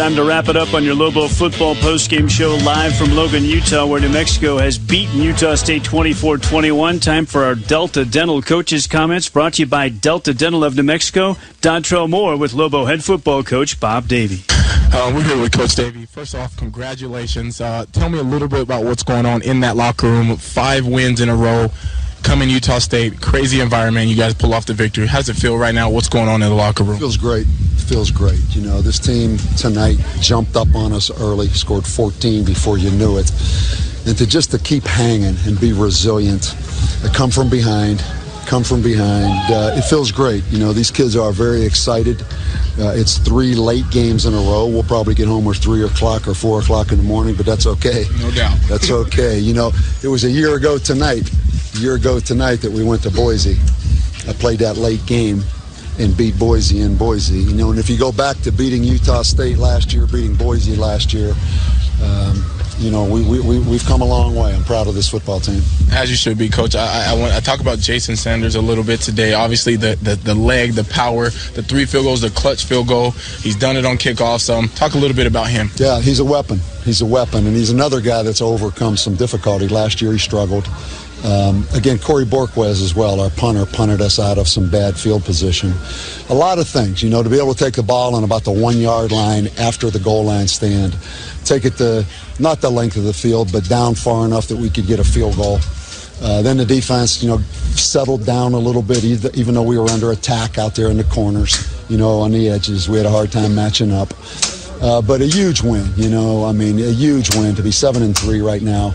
Time to wrap it up on your Lobo football postgame show live from Logan, Utah, where New Mexico has beaten Utah State 24-21. Time for our Delta Dental coaches' comments, brought to you by Delta Dental of New Mexico. Dontrell Moore with Lobo head football coach Bob Davie. We're here with Coach Davie. First off, congratulations. Tell me a little bit about what's going on in that locker room. 5 wins in a row. Coming Utah State, crazy environment. You guys pull off the victory. How does it feel right now? What's going on in the locker room? Feels great. Feels great. You know, this team tonight jumped up on us early, scored 14 before you knew it. And to keep hanging and be resilient, come from behind. It feels great. You know, these kids are very excited. It's 3 late games in a row. We'll probably get home at 3 o'clock or 4 o'clock in the morning, but that's okay. No doubt. That's okay. You know, it was a year ago tonight that we went to Boise. I played that late game and beat Boise in Boise. You know, and if you go back to beating Utah State last year, beating Boise last year, you know, we've come a long way. I'm proud of this football team. As you should be, Coach. I talk about Jason Sanders a little bit today. Obviously, the leg, the power, the 3 field goals, the clutch field goal. He's done it on kickoffs. Talk a little bit about him. Yeah, he's a weapon. He's a weapon, and he's another guy that's overcome some difficulty. Last year he struggled. Again, Corey Borquez as well, our punter, punted us out of some bad field position. A lot of things, you know, to be able to take the ball on about the 1-yard line after the goal line stand, take it to not the length of the field, but down far enough that we could get a field goal. Then the defense, you know, settled down a little bit, even though we were under attack out there in the corners, you know, on the edges. We had a hard time matching up. But a huge win, you know, I mean, a huge win to be 7-3 right now.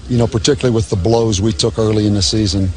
You know, particularly with the blows we took early in the season.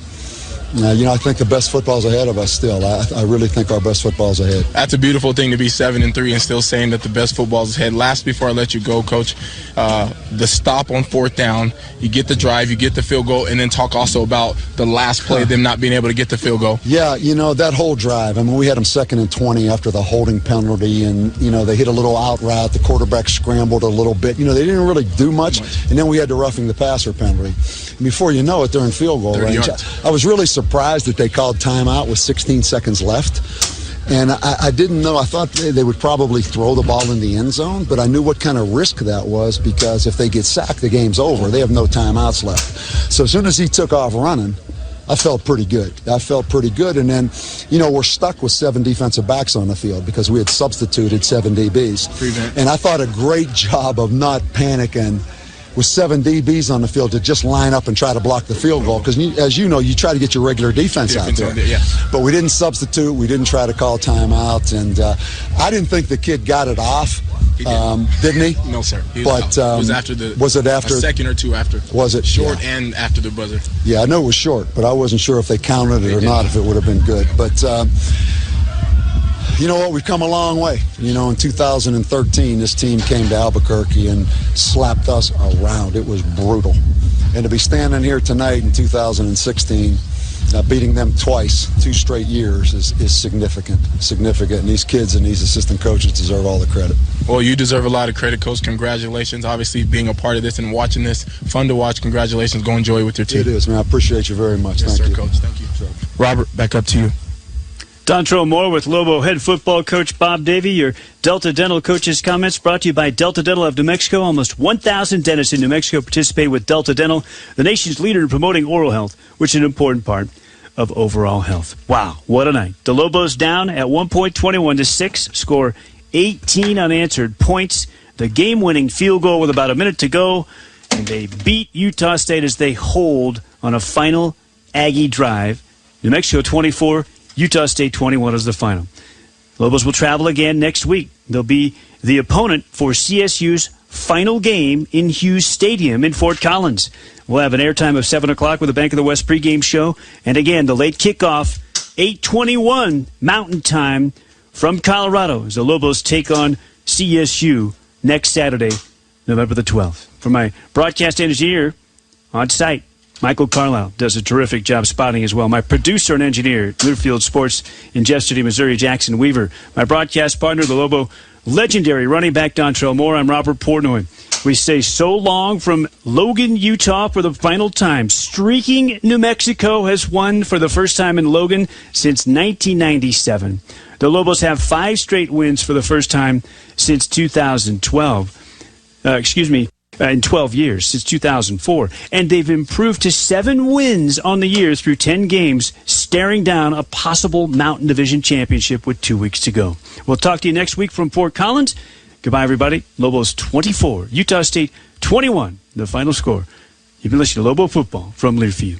You know, I think the best football's ahead of us still. I really think our best football's ahead. That's a beautiful thing to be 7-3 and still saying that the best football's ahead. Last, before I let you go, Coach, the stop on 4th down, you get the drive, you get the field goal, and then talk also about the last play, them not being able to get the field goal. Yeah, you know, that whole drive. I mean, we had them 2nd and 20 after the holding penalty, and, you know, they hit a little out route. The quarterback scrambled a little bit. You know, they didn't really do much, and then we had the roughing the passer penalty. And before you know it, they're in field goal range. I was really surprised that they called timeout with 16 seconds left. And I didn't know. I thought they would probably throw the ball in the end zone, but I knew what kind of risk that was, because if they get sacked, the game's over. They have no timeouts left. So as soon as he took off running, I felt pretty good. And then, you know, we're stuck with 7 defensive backs on the field because we had substituted 7 DBs. And I thought a great job of not panicking with 7 DBs on the field to just line up and try to block the field goal. Because, as you know, you try to get your regular defense out there. But we didn't substitute. We didn't try to call timeout. And I didn't think the kid got it off. Didn't he? No, sir. It was after the. Was it after? A second or two after. Was it? Short and after the buzzer. Yeah, I know it was short, but I wasn't sure if they counted it or not, if it would have been good. But you know what? We've come a long way. You know, in 2013, this team came to Albuquerque and slapped us around. It was brutal. And to be standing here tonight in 2016, beating them twice, 2 straight years, is significant. And these kids and these assistant coaches deserve all the credit. Well, you deserve a lot of credit, Coach. Congratulations. Obviously, being a part of this and watching this, fun to watch. Congratulations. Go enjoy it with your team. It is, man. I appreciate you very much. Yes, Thank you. Coach. Thank you. Sure. Robert, back up to you. Dontrell Moore with Lobo head football coach Bob Davie. Your Delta Dental coaches' comments brought to you by Delta Dental of New Mexico. Almost 1,000 dentists in New Mexico participate with Delta Dental, the nation's leader in promoting oral health, which is an important part of overall health. Wow, what a night. The Lobos down at 1 point, 21-6, score 18 unanswered points. The game-winning field goal with about a minute to go, and they beat Utah State as they hold on a final Aggie drive. New Mexico 24, Utah State 21 is the final. Lobos will travel again next week. They'll be the opponent for CSU's final game in Hughes Stadium in Fort Collins. We'll have an airtime of 7 o'clock with the Bank of the West pregame show. And again, the late kickoff, 8:21 Mountain Time from Colorado, as the Lobos take on CSU next Saturday, November the 12th. For my broadcast engineer on site, Michael Carlisle does a terrific job spotting as well. My producer and engineer, Learfield Sports in Jeff City, Missouri, Jackson Weaver. My broadcast partner, the Lobo legendary running back Dontrell Moore. I'm Robert Portnoy. We say so long from Logan, Utah for the final time. Streaking New Mexico has won for the first time in Logan since 1997. The Lobos have 5 straight wins for the first time since 2012. In 12 years, since 2004. And they've improved to 7 wins on the year through 10 games, staring down a possible Mountain Division championship with 2 weeks to go. We'll talk to you next week from Fort Collins. Goodbye, everybody. Lobos 24, Utah State 21, the final score. You've been listening to Lobo Football from Learfield.